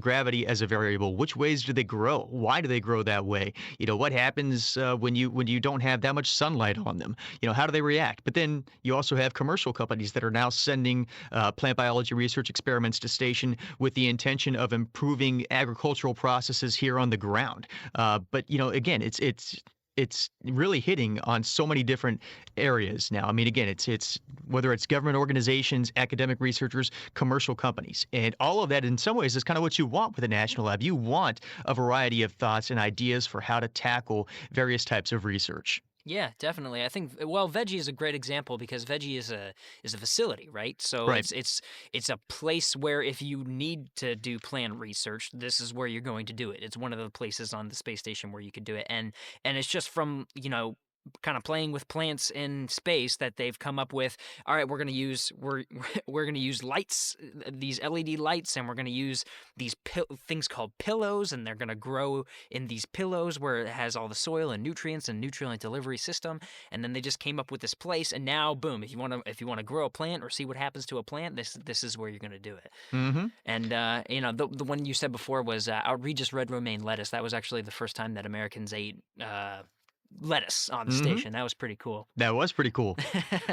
gravity as a variable? Which ways do they grow? Why do they grow that way? What happens when you don't have that much sunlight on them? How do they react? But then you also have commercial companies that are now sending plant biology research experiments to station with the intention of improving agricultural processes here on the ground. But again, it's really hitting on so many different areas now. I mean, again, it's whether it's government organizations, academic researchers, commercial companies, and all of that in some ways is kind of what you want with a national lab. You want a variety of thoughts and ideas for how to tackle various types of research. Yeah, definitely. I think Veggie is a great example because Veggie is a facility, right? So Right. it's a place where if you need to do plant research, this is where you're going to do it. It's one of the places on the space station where you could do it, and it's just from kind of playing with plants in space that they've come up with. All right, we're gonna use lights, these LED lights, and we're gonna use these things called pillows, and they're gonna grow in these pillows where it has all the soil and nutrients and nutrient delivery system. And then they just came up with this place, and now boom, if you want to grow a plant or see what happens to a plant, this is where you're gonna do it. Mm-hmm. And the one you said before was outrageous red romaine lettuce. That was actually the first time that Americans ate lettuce on the Mm-hmm. station. That was pretty cool. That was pretty cool.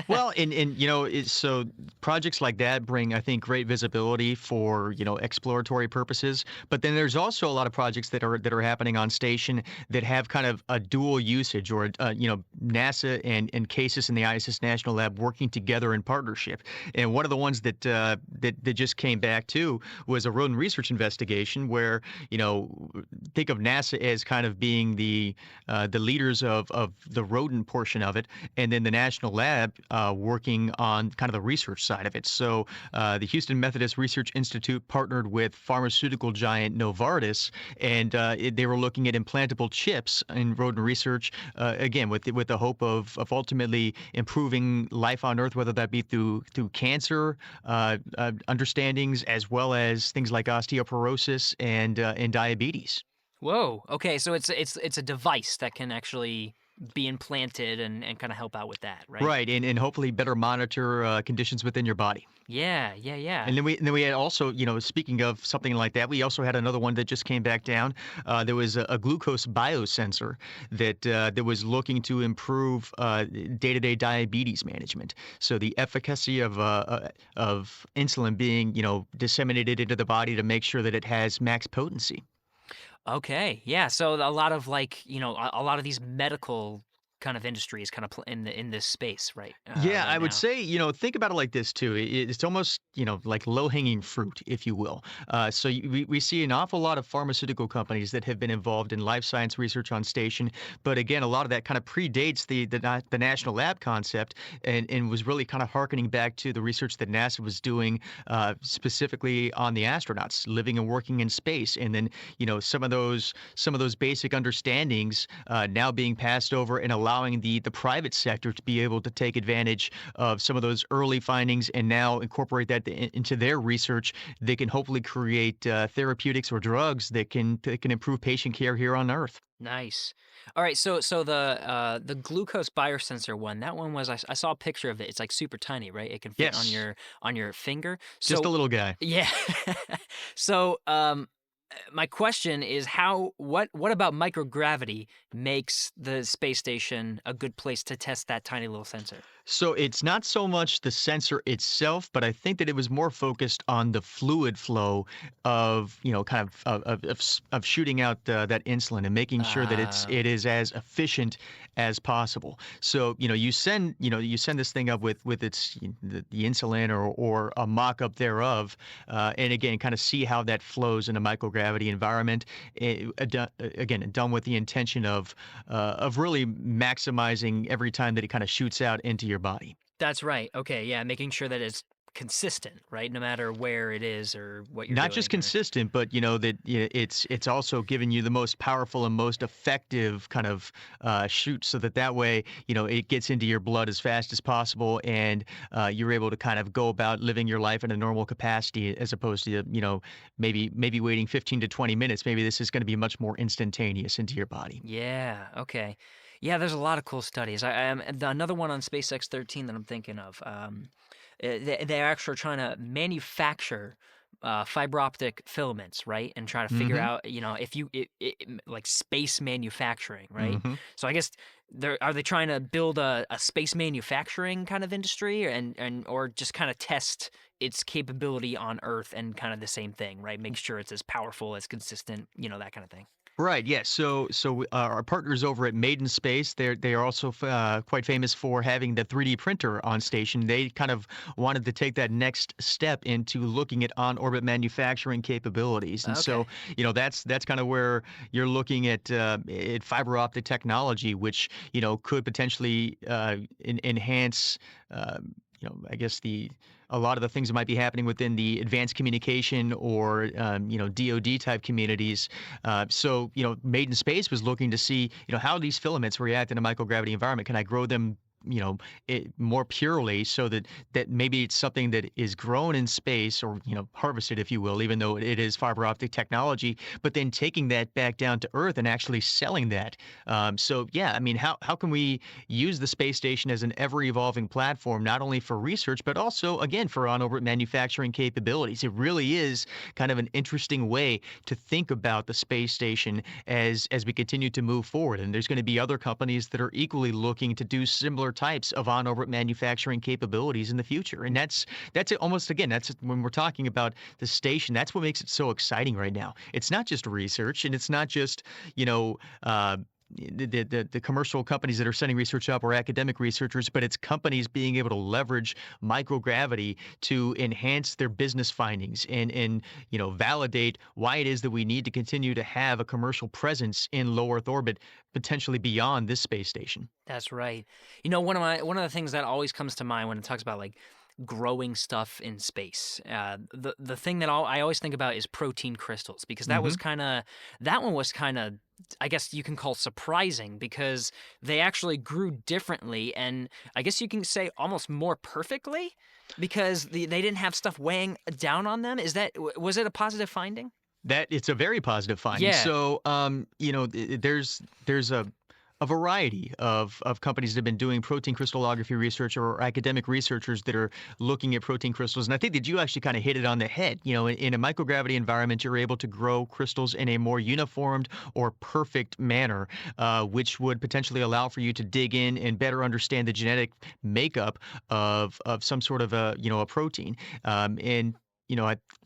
Well, and so projects like that bring, I think, great visibility for exploratory purposes. But then there's also a lot of projects that are happening on station that have kind of a dual usage, or NASA and CASIS and the ISS National Lab working together in partnership. And one of the ones that just came back too was a rodent research investigation where think of NASA as kind of being the leaders of the rodent portion of it, and then the National Lab working on kind of the research side of it. So the Houston Methodist Research Institute partnered with pharmaceutical giant Novartis, and they were looking at implantable chips in rodent research, again with the hope of ultimately improving life on Earth, whether that be through cancer understandings, as well as things like osteoporosis and diabetes. Whoa. Okay, so it's a device that can actually be implanted and kind of help out with that, right? Right, and hopefully better monitor conditions within your body. Yeah, yeah, yeah. And then we had also, speaking of something like that, we also had another one that just came back down. There was a glucose biosensor that was looking to improve day-to-day diabetes management. So the efficacy of insulin being, disseminated into the body to make sure that it has max potency. Okay, yeah. So a lot of a lot of these medical kind of industries kind of in this space, right? Yeah, Right I would now. say, think about it like this too. It's almost, like low-hanging fruit, if you will. So we see an awful lot of pharmaceutical companies that have been involved in life science research on station. But again, a lot of that kind of predates the national lab concept, and was really kind of harkening back to the research that NASA was doing specifically on the astronauts living and working in space. And then, some of those basic understandings now being passed over and allowing the private sector to be able to take advantage of some of those early findings and now incorporate that into their research. They can hopefully create therapeutics or drugs that can improve patient care here on Earth. Nice. All right, so the glucose biosensor one, that one was I saw a picture of it. It's like super tiny, right? It can fit Yes, on your finger. just a So little guy. yeah. So my question is what about microgravity makes the space station a good place to test that tiny little sensor? So it's not so much the sensor itself, but I think that it was more focused on the fluid flow of, kind of shooting out that insulin and making sure that Uh, it is as efficient as possible. So, you send this thing up with its the insulin or a mock-up thereof, and again, kind of see how that flows in a microgravity environment. Again, done with the intention of really maximizing every time that it kind of shoots out into your body. that's right. Okay, yeah, making sure that it's consistent, right? No matter where it is or what you're Not just doing or consistent, but that it's also giving you the most powerful and most effective kind of shoot, so that way it gets into your blood as fast as possible, and you're able to kind of go about living your life in a normal capacity, as opposed to maybe waiting 15 to 20 minutes. Maybe this is going to be much more instantaneous into your body. yeah, okay. Yeah, there's a lot of cool studies. Another one on SpaceX 13 that I'm thinking of. They're actually trying to manufacture fiber optic filaments, right? And try to figure Hmm. out, if like space manufacturing, right? Hmm. So I guess are they trying to build a space manufacturing kind of industry, and or just kind of test its capability on Earth and kind of the same thing, right? Make sure it's as powerful, as consistent, that kind of thing. Right. Yes. So our partners over at Maiden Space, they are also quite famous for having the 3D printer on station. They kind of wanted to take that next step into looking at on-orbit manufacturing capabilities, and so Okay. that's kind of where you're looking at fiber optic technology, which could potentially enhance. Uh, I guess a lot of the things that might be happening within the advanced communication or DoD type communities. So Maiden Space was looking to see how these filaments react in a microgravity environment. Can I grow them? More purely, so that maybe it's something that is grown in space, or harvested, if you will, even though it is fiber optic technology, but then taking that back down to Earth and actually selling that. So yeah, I mean, how can we use the space station as an ever evolving platform, not only for research, but also, again, for on orbit manufacturing capabilities? It really is kind of an interesting way to think about the space station as we continue to move forward. And there's going to be other companies that are equally looking to do similar types of on orbit manufacturing capabilities in the future. And that's it almost, again, that's when we're talking about the station, that's what makes it so exciting right now. It's not just research, and it's not just, you know, the commercial companies that are sending research up, or academic researchers, but it's companies being able to leverage microgravity to enhance their business findings and validate why it is that we need to continue to have a commercial presence in low Earth orbit, potentially beyond this space station. That's right. One of the things that always comes to mind when it talks about like growing stuff in space. The thing that I always think about is protein crystals, because Hmm. that one was kind of, I guess you can call, surprising, because they actually grew differently, and I guess you can say almost more perfectly, because they didn't have stuff weighing down on them. Was it a positive finding? That it's a very positive finding. Yeah. So, there's a variety of companies that have been doing protein crystallography research, or academic researchers that are looking at protein crystals. And I think that you actually kind of hit it on the head. In a microgravity environment, you're able to grow crystals in a more uniformed or perfect manner, which would potentially allow for you to dig in and better understand the genetic makeup of some sort of a protein. And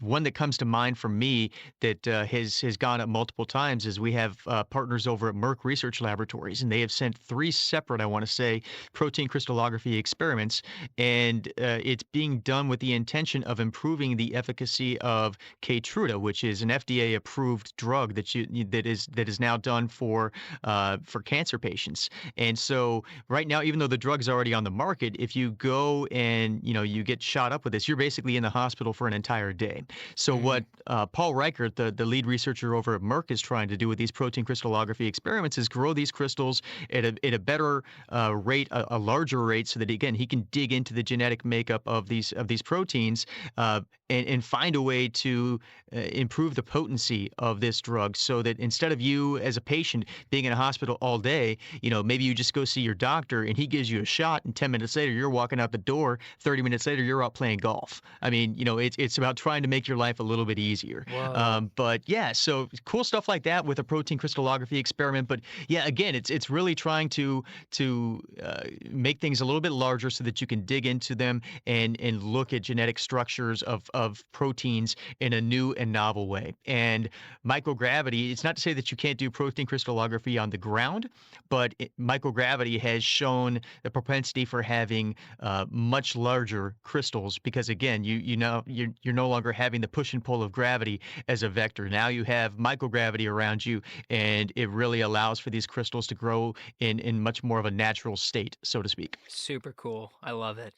one that comes to mind for me that has gone up multiple times is we have partners over at Merck Research Laboratories, and they have sent 3 separate, I want to say, protein crystallography experiments, and it's being done with the intention of improving the efficacy of Keytruda, which is an FDA-approved drug that is now done for cancer patients. And so right now, even though the drug's already on the market, if you go and you get shot up with this, you're basically in the hospital for an entire day. So what Mm, Paul Reichert, the lead researcher over at Merck, is trying to do with these protein crystallography experiments is grow these crystals at a better rate, a larger rate, so that again he can dig into the genetic makeup of these proteins, and find a way to improve the potency of this drug so that instead of you as a patient being in a hospital all day, maybe you just go see your doctor and he gives you a shot and 10 minutes later you're walking out the door, 30 minutes later you're out playing golf. I mean, it's about trying to make your life a little bit easier. Whoa. But yeah, so cool stuff like that with a protein crystallography experiment. But yeah, again, it's really trying to make things a little bit larger so that you can dig into them and look at genetic structures of proteins in a new and novel way. And microgravity, it's not to say that you can't do protein crystallography on the ground, but microgravity has shown the propensity for having much larger crystals because again, you're no longer having the push and pull of gravity as a vector. Now you have microgravity around you, and it really allows for these crystals to grow in much more of a natural state, so to speak. Super cool. I love it.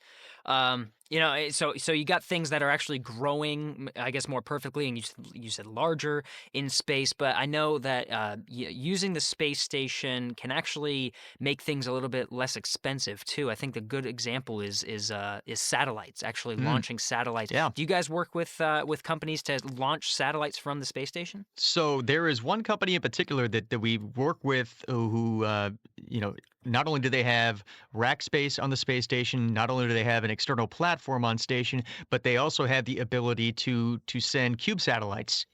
So you got things that are actually growing, I guess, more perfectly, and you said larger in space. But I know that using the space station can actually make things a little bit less expensive too. I think the good example is satellites, actually launching satellites. Yeah. Do you guys work with companies to launch satellites from the space station? So there is one company in particular that we work with who not only do they have rack space on the space station, not only do they have an external platform on station, but they also have the ability to send cube satellites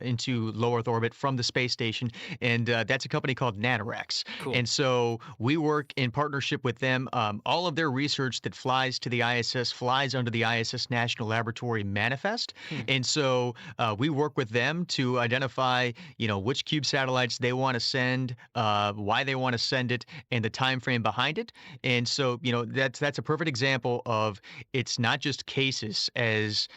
into low Earth orbit from the space station, and that's a company called Nanoracks. Cool. And so we work in partnership with them. All of their research that flies to the ISS flies under the ISS National Laboratory Manifest, and so we work with them to identify, which cube satellites they want to send, why they want to send it, and the time frame behind it. And so, that's a perfect example of it's not just cases as,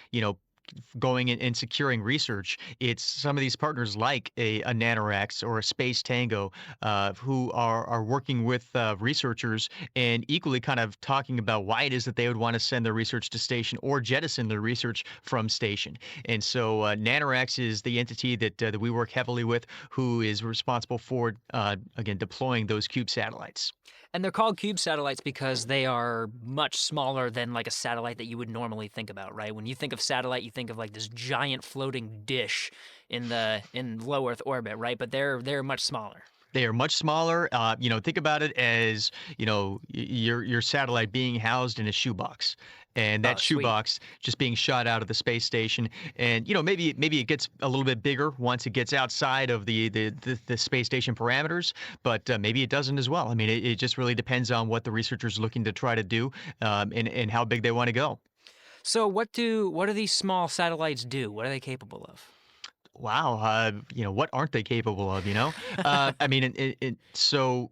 going and securing research. It's some of these partners like a Nanoracks or a Space Tango who are working with researchers and equally kind of talking about why it is that they would want to send their research to station or jettison their research from station. And so Nanoracks is the entity that we work heavily with, who is responsible for, again, deploying those cube satellites. And they're called cube satellites because they are much smaller than like a satellite that you would normally think about, right? When you think of satellite, you think of like this giant floating dish in low Earth orbit, right? But they're much smaller. They are much smaller. Think about it as, your satellite being housed in a shoebox. And that shoebox just being shot out of the space station. And, maybe it gets a little bit bigger once it gets outside of the space station parameters, but maybe it doesn't as well. I mean, it just really depends on what the researcher's looking to try to do and how big they want to go. So what do these small satellites do? What are they capable of? Wow. What aren't they capable of, I mean, so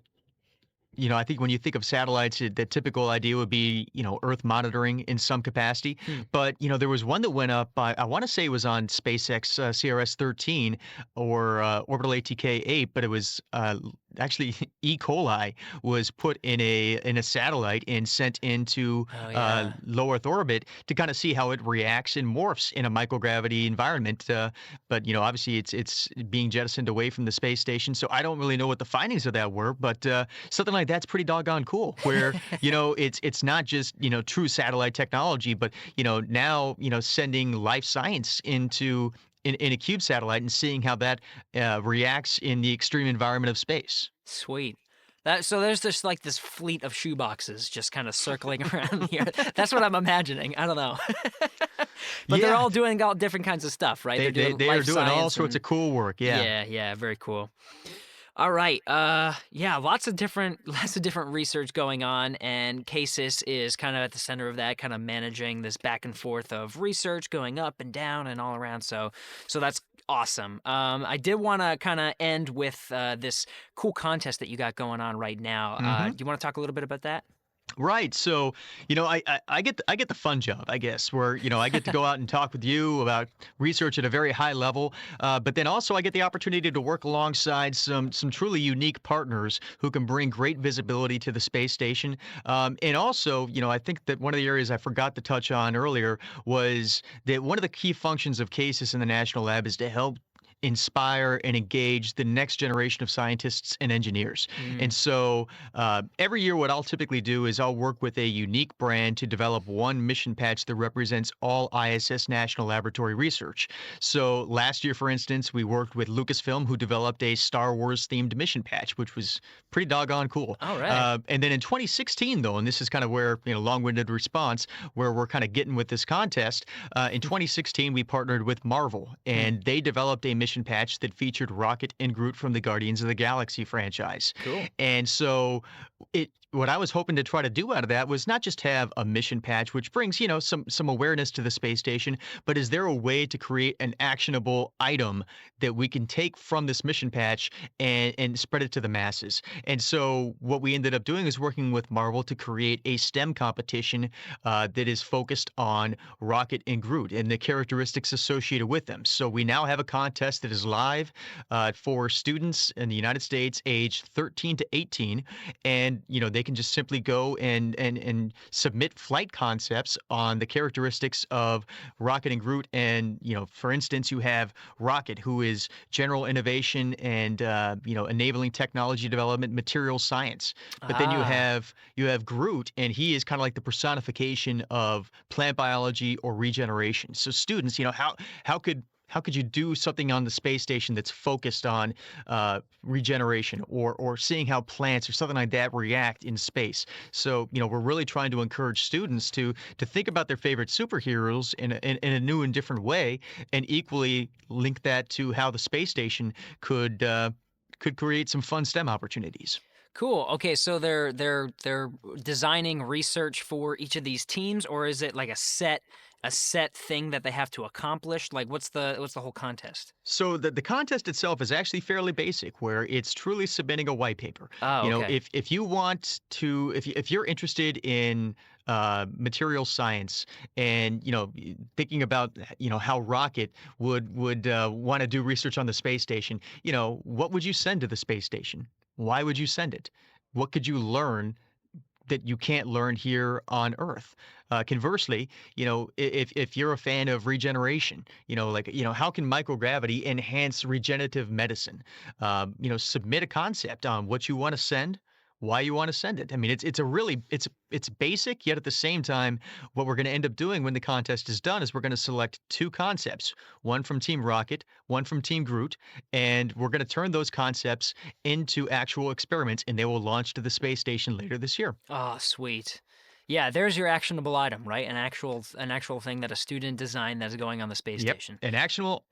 I think when you think of satellites, the typical idea would be, Earth monitoring in some capacity. But, there was one that went up, I want to say it was on SpaceX CRS-13 or Orbital ATK-8, but it was actually E. coli was put in a satellite and sent into low Earth orbit to kind of see how it reacts and morphs in a microgravity environment. But obviously it's being jettisoned away from the space station, so I don't really know what the findings of that were. But something like that's pretty doggone cool. Where it's not just true satellite technology, but now sending life science into in a cube satellite and seeing how that reacts in the extreme environment of space. Sweet. So there's just like this fleet of shoeboxes just kind of circling around here. That's what I'm imagining. I don't know. But they're all doing all different kinds of stuff, right? They are doing all sorts of cool work. Yeah. Yeah. Very cool. All right. Lots of different research going on, and CASIS is kind of at the center of that, kind of managing this back and forth of research going up and down and all around. So that's awesome. I did want to kind of end with this cool contest that you got going on right now. Do you want to talk a little bit about that? Right. So, I get the fun job, I guess, where, I get to go out and talk with you about research at a very high level. But then also I get the opportunity to work alongside some truly unique partners who can bring great visibility to the space station. And also, I think that one of the areas I forgot to touch on earlier was that one of the key functions of CASIS in the National Lab is to help inspire, and engage the next generation of scientists and engineers. And Mm. so every year, what I'll typically do is I'll work with a unique brand to develop one mission patch that represents all ISS National Laboratory research. So last year, for instance, we worked with Lucasfilm, who developed a Star Wars themed mission patch, which was pretty doggone cool. All right. And then in 2016, though, and this is kind of where, long-winded response, where we're kind of getting with this contest. In 2016, we partnered with Marvel, and they developed a mission patch that featured Rocket and Groot from the Guardians of the Galaxy franchise. Cool. And so what I was hoping to try to do out of that was not just have a mission patch, which brings, some awareness to the space station, but is there a way to create an actionable item that we can take from this mission patch and spread it to the masses? And so what we ended up doing is working with Marvel to create a STEM competition that is focused on Rocket and Groot and the characteristics associated with them. So we now have a contest that is live for students in the United States aged 13 to 18, and they can just simply go and submit flight concepts on the characteristics of Rocket and Groot. And for instance, you have Rocket, who is general innovation and enabling technology development, material science. But then you have Groot, and he is kind of like the personification of plant biology or regeneration. So students, how could you do something on the space station that's focused on regeneration or seeing how plants or something like that react in space? So, we're really trying to encourage students to think about their favorite superheroes in a new and different way, and equally link that to how the space station could create some fun STEM opportunities. Cool. Okay, so they're designing research for each of these teams, or is it like a set thing that they have to accomplish? Like, what's the whole contest? So the contest itself is actually fairly basic, where it's truly submitting a white paper. Oh, okay. If you want to, if you're interested in material science and thinking about how Rocket would want to do research on the space station, what would you send to the space station? Why would you send it? What could you learn that you can't learn here on Earth? Conversely, if you're a fan of regeneration, how can microgravity enhance regenerative medicine? Submit a concept on what you want to send, why you want to send it. I mean, it's basic, yet at the same time, what we're going to end up doing when the contest is done is we're going to select two concepts, one from Team Rocket, one from Team Groot, and we're going to turn those concepts into actual experiments, and they will launch to the space station later this year. Oh, sweet. Yeah, there's your actionable item, right? An actual thing that a student designed that is going on the space station. An actual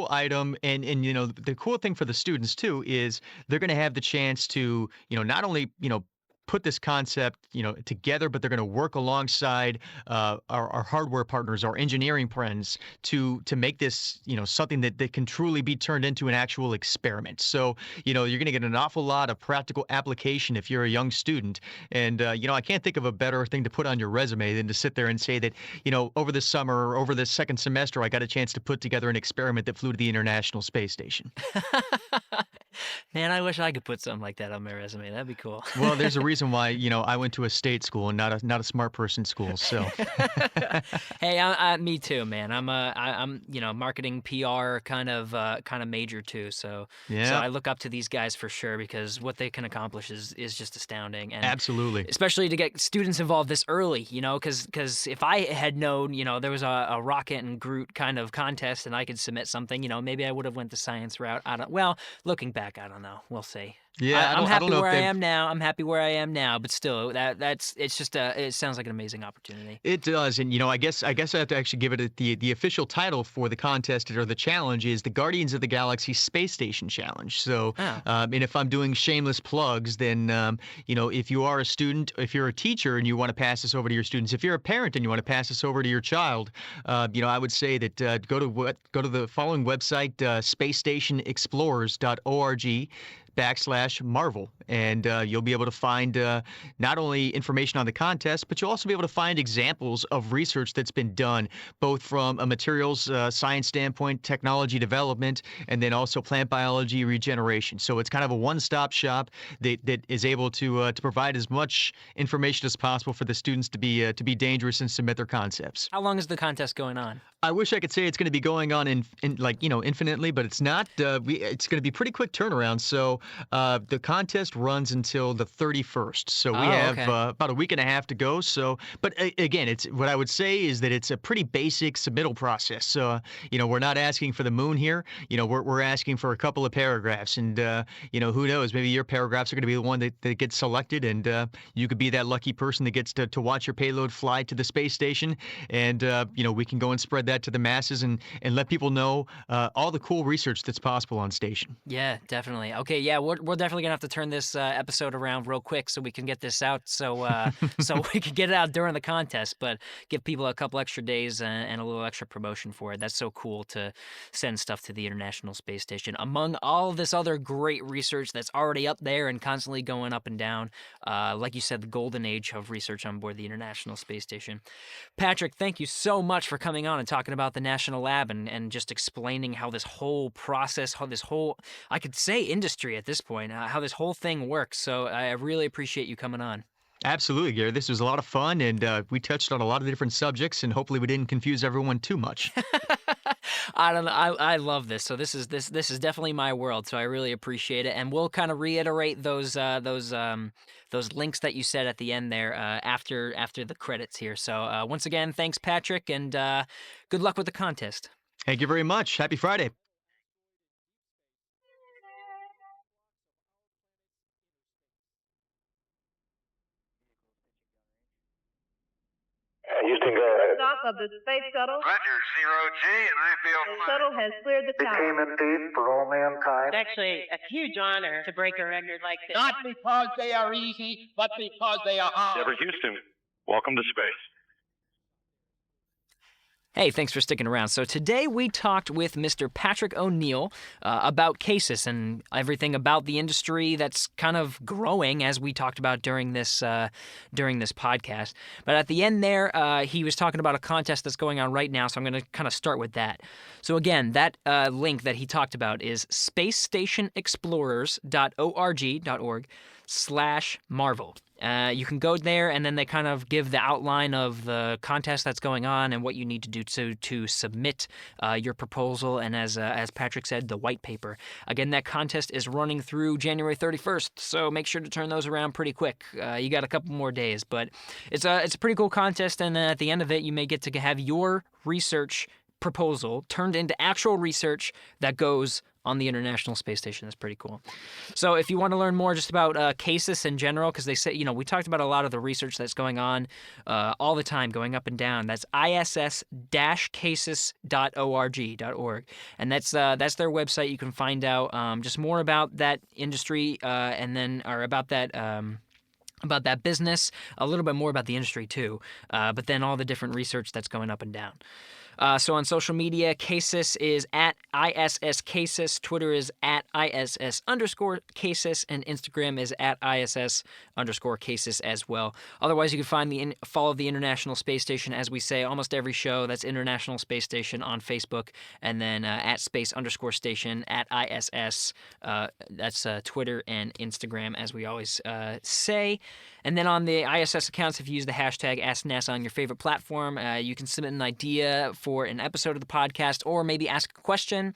item, and the cool thing for the students too is they're going to have the chance to not only put this concept together, but they're going to work alongside our hardware partners, our engineering friends, to make this something that can truly be turned into an actual experiment. So you're going to get an awful lot of practical application if you're a young student. And I can't think of a better thing to put on your resume than to sit there and say that over the summer or over the second semester I got a chance to put together an experiment that flew to the International Space Station. Man, I wish I could put something like that on my resume. That'd be cool. Well, there's a reason why I went to a state school and not a smart person school. So, hey, me too, man. I'm marketing PR kind of major too. So I look up to these guys for sure because what they can accomplish is just astounding. And absolutely, especially to get students involved this early, because if I had known, there was a Rocket and Groot kind of contest and I could submit something, maybe I would have went the science route. Looking back, I don't know. We'll see. Yeah, I'm happy where I am now. I'm happy where I am now, but still, it sounds like an amazing opportunity. It does, and I guess I have to actually give it the official title for the contest or the challenge is the Guardians of the Galaxy Space Station Challenge. So, and if I'm doing shameless plugs, then if you are a student, if you're a teacher and you want to pass this over to your students, if you're a parent and you want to pass this over to your child, I would say that go to the following website, spacestationexplorers.org/Marvel, and you'll be able to find not only information on the contest, but you'll also be able to find examples of research that's been done, both from a materials science standpoint, technology development, and then also plant biology regeneration. So it's kind of a one-stop shop that is able to provide as much information as possible for the students to be dangerous and submit their concepts. How long is the contest going on? I wish I could say it's going to be going on infinitely, but it's not. It's going to be pretty quick turnaround. So the contest runs until the 31st. So we have okay. about a week and a half to go. So, but again, it's what I would say is that it's a pretty basic submittal process. So we're not asking for the moon here. We're asking for a couple of paragraphs, and who knows? Maybe your paragraphs are going to be the one that gets selected, and you could be that lucky person that gets to watch your payload fly to the space station, and we can go and spread that to the masses and let people know all the cool research that's possible on station. Yeah, definitely. Okay, yeah, we're definitely gonna have to turn this episode around real quick so we can get this out, so we can get it out during the contest, but give people a couple extra days and a little extra promotion for it. That's so cool to send stuff to the International Space Station among all this other great research that's already up there and constantly going up and down. Like you said, the golden age of research on board the International Space Station. Patrick, thank you so much for coming on and talking about the National Lab and just explaining how this whole process, how this whole, I could say industry at this point, how this whole thing works. So I really appreciate you coming on. Absolutely, Gary. This was a lot of fun, and we touched on a lot of different subjects, and hopefully we didn't confuse everyone too much. I don't know. I love this. So this is definitely my world. So I really appreciate it, and we'll kind of reiterate those links that you said at the end there after the credits here. So once again, thanks, Patrick, and good luck with the contest. Thank you very much. Happy Friday. Houston, go ahead. Dock of the space shuttle. Roger, 0G, and I feel The fine. shuttle has cleared the tower. indeed for all mankind. It's actually a huge honor to break a record like this. Not because they are easy, but because they are hard. Houston, welcome to space. Hey, thanks for sticking around. So today we talked with Mr. Patrick O'Neill about CASIS and everything about the industry that's kind of growing, as we talked about during this podcast. But at the end there, he was talking about a contest that's going on right now, so I'm going to kind of start with that. So again, that link that he talked about is spacestationexplorers.org/Marvel. You can go there, and then they kind of give the outline of the contest that's going on and what you need to do to submit your proposal. And as Patrick said, the white paper. Again, that contest is running through January 31st, so make sure to turn those around pretty quick. You got a couple more days, but it's a pretty cool contest. And at the end of it, you may get to have your research proposal turned into actual research that goes on the International Space Station. That's pretty cool. So if you want to learn more just about CASIS in general, because they say, we talked about a lot of the research that's going on all the time, going up and down. That's iss-casis.org. And that's their website. You can find out just more about that industry about that business, a little bit more about the industry too, but then all the different research that's going up and down. So on social media, CASIS is at ISS-CASIS, Twitter is at ISS_CASIS, and Instagram is at ISS_CASIS as well. Otherwise, you can follow the International Space Station, as we say, almost every show. That's International Space Station on Facebook, and then at space_station at ISS. That's Twitter and Instagram, as we always say. And then on the ISS accounts, if you use the hashtag AskNASA on your favorite platform, you can submit an idea for an episode of the podcast or maybe ask a question.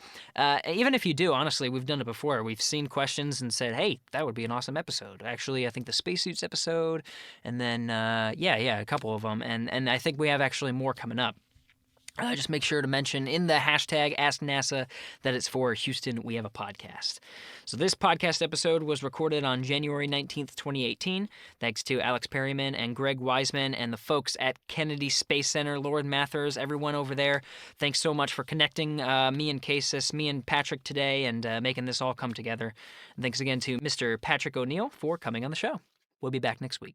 Even if you do, honestly, we've done it before. We've seen questions and said, hey, that would be an awesome episode. Actually, I think the spacesuits episode, and then, a couple of them. And I think we have actually more coming up. Just make sure to mention in the hashtag AskNASA that it's for Houston, we have a podcast. So this podcast episode was recorded on January 19th, 2018. Thanks to Alex Perryman and Greg Wiseman and the folks at Kennedy Space Center, Lord Mathers, everyone over there. Thanks so much for connecting me and Patrick today and making this all come together. And thanks again to Mr. Patrick O'Neill for coming on the show. We'll be back next week.